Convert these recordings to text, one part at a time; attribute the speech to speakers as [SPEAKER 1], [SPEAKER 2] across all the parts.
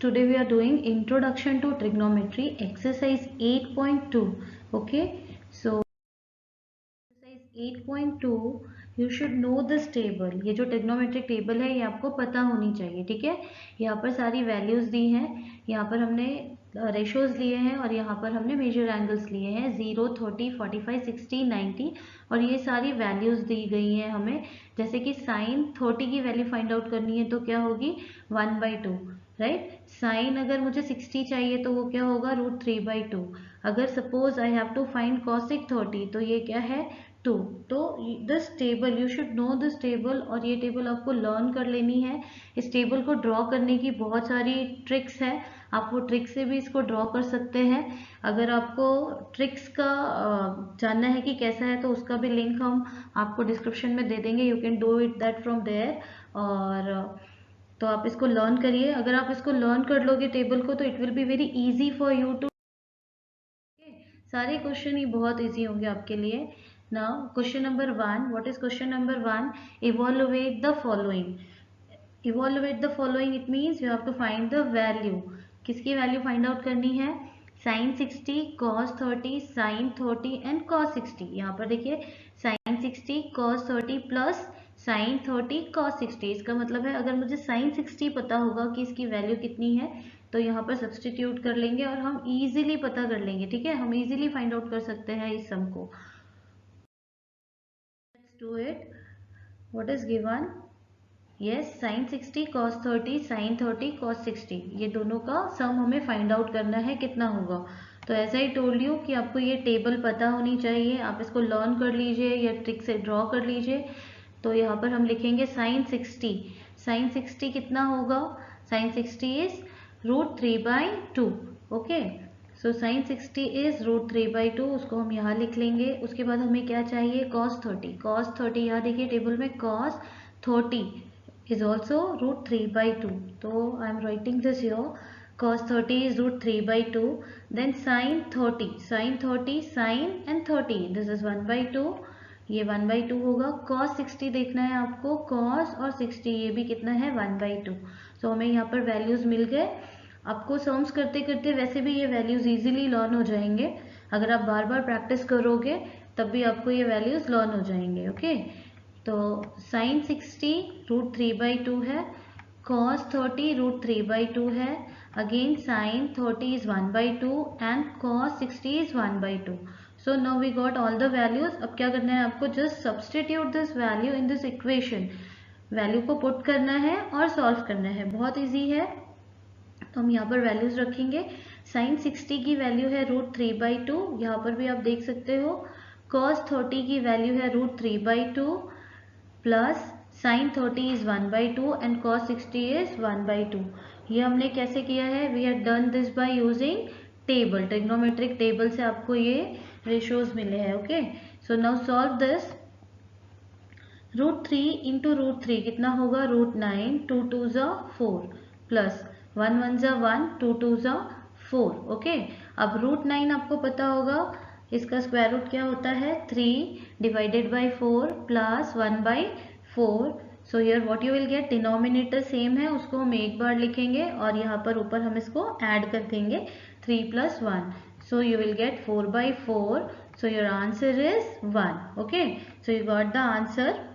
[SPEAKER 1] today we are doing Introduction to Trigonometry, exercise 8.2. Okay, so exercise 8.2, you should know this table. ये जो trigonometric table है ये आपको पता होनी चाहिए, ठीक है। यहाँ पर सारी वैल्यूज दी हैं, यहाँ पर हमने रेशोज लिए हैं और यहाँ पर हमने मेजर एंगल्स लिए हैं 0, 30, 45, 60, 90 और ये सारी वैल्यूज दी गई हैं हमें। जैसे कि साइन 30 की वैल्यू फाइंड आउट करनी है तो क्या होगी 1/2, राइट। साइन अगर मुझे 60 चाहिए तो वो क्या होगा √3/2। अगर suppose I have to find cosec 30 तो ये क्या है 2। तो this table you should know this table, और ये टेबल आपको लर्न कर लेनी है। इस टेबल को ड्रॉ करने की बहुत सारी ट्रिक्स है, आप वो ट्रिक से भी इसको ड्रॉ कर सकते हैं। अगर आपको ट्रिक्स का जानना है कि कैसा है तो उसका भी लिंक हम आपको डिस्क्रिप्शन में दे देंगे, you can do it that from there. और तो आप इसको लर्न करिए। अगर आप इसको लर्न कर लोगे टेबल को तो it will be very easy for you too, सारे क्वेश्चन ही बहुत इजी होंगे आपके लिए। Now question number 1, what is question number 1? Evaluate the following. Evaluate the following it means you have to find the value. किसकी value find out करनी है? Sine 60, cos 30, sine 30 and cos 60। यहाँ पर देखिए sine 60 cos 30 plus sine 30 cos 60। इसका मतलब है अगर मुझे साइन 60 पता होगा कि इसकी वैल्यू कितनी है तो यहाँ पर सब्सटीट्यूट कर लेंगे और हम इजीली पता कर लेंगे, ठीक है। हम इजीली फाइंड आउट कर सकते हैं इस सम को। Let's do it. What is given? Yes, sine 60 cos 30 sine 30 cos 60, ये दोनों का सम हमें फाइंड आउट करना है कितना होगा। तो ऐसा ही टोल्ड यू कि आपको ये टेबल पता होनी चाहिए, आप इसको लर्न कर लीजिए या ट्रिक से ड्रॉ कर लीजिए। तो यहाँ पर हम लिखेंगे साइन 60। साइन 60 कितना होगा? Sine 60 is √3/2। Okay, so sine 60 is √3/2, उसको हम यहाँ लिख लेंगे। उसके बाद हमें क्या चाहिए? कॉस 30। कॉस 30 यहाँ देखिए टेबल में cos 30 is also √3/2. So I am writing this here. Cos 30 is √3/2. Then sin 30, sin 30, sin and 30. This is 1/2. ये 1/2 होगा। cos 60 देखना है आपको, cos और 60 ये भी कितना है 1/2। So हमें यहाँ पर वैल्यूज मिल गए। आपको सम्स करते करते वैसे भी ये वैल्यूज इजीली लर्न हो जाएंगे। अगर आप बार बार प्रैक्टिस करोगे तब भी आपको ये वैल्यूज लर्न हो जाएंगे। ओके, तो साइन 60 √3/2 है, कॉस 30 √3/2 है, again sine 30 is 1/2 and cos 60 is 1/2। So now we got all the values. अब क्या करना है आपको? Just substitute this value in this equation. Value को पुट करना है और सॉल्व करना है, बहुत ईजी है। तो हम यहाँ पर वैल्यूज रखेंगे। साइन 60 की वैल्यू है √3/2, यहाँ पर भी आप देख सकते हो। कॉस 30 की वैल्यू है √3/2 plus sine 30 is 1/2 and cos 60 is 1/2। ये हमने कैसे किया है? We have done this by using table, trigonometric table से आपको ये रेशोज मिले हैं। Okay, so now solve this. √3 into √3 कितना होगा? √9, 2 2 4 प्लस 1 1 1, 2 2 4। ओके, अब √9 आपको पता होगा, इसका स्क्वायर रूट क्या होता है? 3 divided by 4 plus 1/4। So here what you will get, denominator same है उसको हम एक बार लिखेंगे और यहाँ पर ऊपर हम इसको ऐड कर देंगे 3 + 1। So you will get 4/4। So your answer is 1। Okay, so you got the answer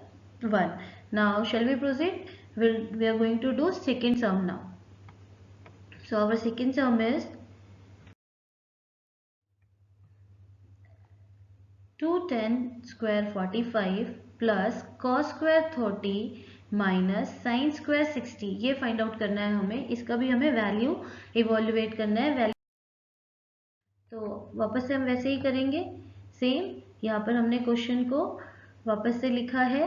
[SPEAKER 1] 1. Now shall we proceed? We are going to do second sum now. So our second sum is 2tan square 45 plus cos square 30 minus sine square 60, ये find out करना है हमें। इसका भी हमें value इवॉल्युएट करना है। Value तो वापस से हम वैसे ही करेंगे सेम। यहाँ पर हमने क्वेश्चन को वापस से लिखा है,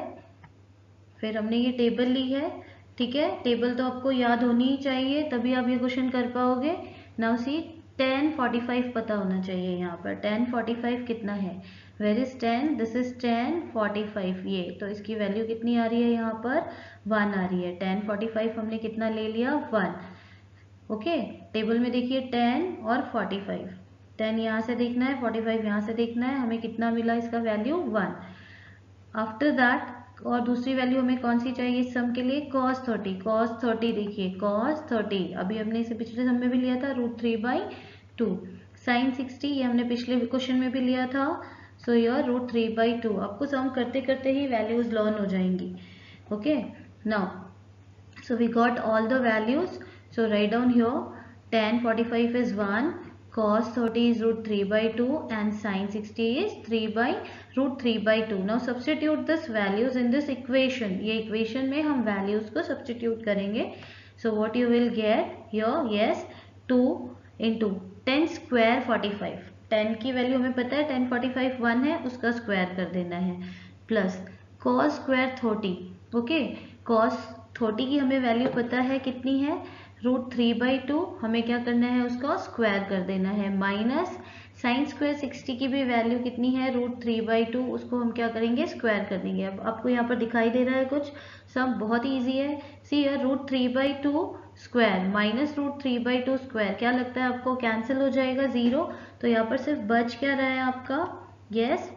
[SPEAKER 1] फिर हमने ये टेबल ली है, ठीक है। टेबल तो आपको याद होनी ही चाहिए तभी आप ये क्वेश्चन कर पाओगे। नाउ सी tan 45 पता होना चाहिए। यहाँ पर tan 45 कितना है? Where is tan? This is tan 45। ये तो इसकी वैल्यू कितनी आ रही है? यहाँ पर 1 आ रही है। tan 45 हमने कितना ले लिया? 1। ओके, टेबल में देखिए tan और 45। tan यहाँ से देखना है, 45 यहाँ से देखना है, हमें कितना मिला इसका वैल्यू? 1। आफ्टर दैट और दूसरी वैल्यू हमें कौन सी चाहिए इस सम के लिए, cos 30। cos 30 देखिए cos 30 अभी हमने इसे पिछले सम में भी लिया था √3/2। sin 60 ये हमने पिछले क्वेश्चन में भी लिया था, सो योर √3/2। आपको सम करते करते ही वैल्यूज लर्न हो जाएंगी। Okay, now so we got all the values, so write down here tan 45 is 1, cos 30 is √3/2 and sin 60 is √3/2. Now substitute this values in this equation. ये equation में हम values को substitute करेंगे. So what you will get here, yes, 2 into 10 square 45. 10 की value हमें पता है 10 45 1 है, उसका स्क्वायर कर देना है, plus cos square 30. Okay, cos 30 की हमें वैल्यू पता है कितनी है, √3/2, हमें क्या करना है उसका स्क्वायर कर देना है, माइनस साइन स्क्वायर 60 की भी वैल्यू कितनी है, √3/2, उसको हम क्या करेंगे स्क्वायर कर देंगे। अब आपको यहाँ पर दिखाई दे रहा है कुछ, सब बहुत ही ईजी है। सी यार √3/2 स्क्वायर माइनस √3/2 स्क्वायर, क्या लगता है आपको कैंसिल हो जाएगा 0, तो यहाँ पर सिर्फ बच क्या रहा है आपका, यस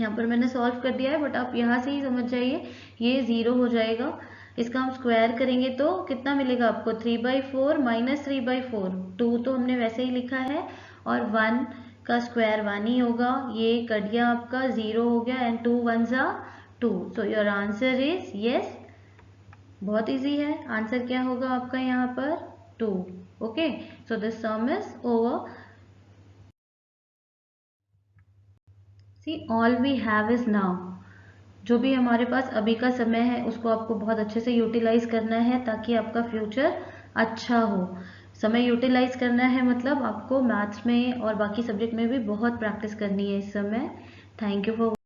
[SPEAKER 1] यहाँ पर मैंने सॉल्व कर दिया है, बट आप यहाँ से ही समझ जाइए, ये 0 हो जाएगा। इसका हम स्क्वायर करेंगे तो कितना मिलेगा आपको, 3/4 माइनस 3/4, 2 तो हमने वैसे ही लिखा है, और 1 का स्क्वायर 1 ही होगा, ये कट गया आपका 0 हो गया, and 2 1s are 2, so your answer is yes. बहुत इजी है, आंसर क्या होगा आपका यहाँ पर 2। Okay, so this sum is over. See all we have is now, जो भी हमारे पास अभी का समय है उसको आपको बहुत अच्छे से यूटिलाइज करना है ताकि आपका फ्यूचर अच्छा हो। समय यूटिलाइज करना है मतलब आपको मैथ्स में और बाकी सब्जेक्ट में भी बहुत प्रैक्टिस करनी है इस समय। Thank you for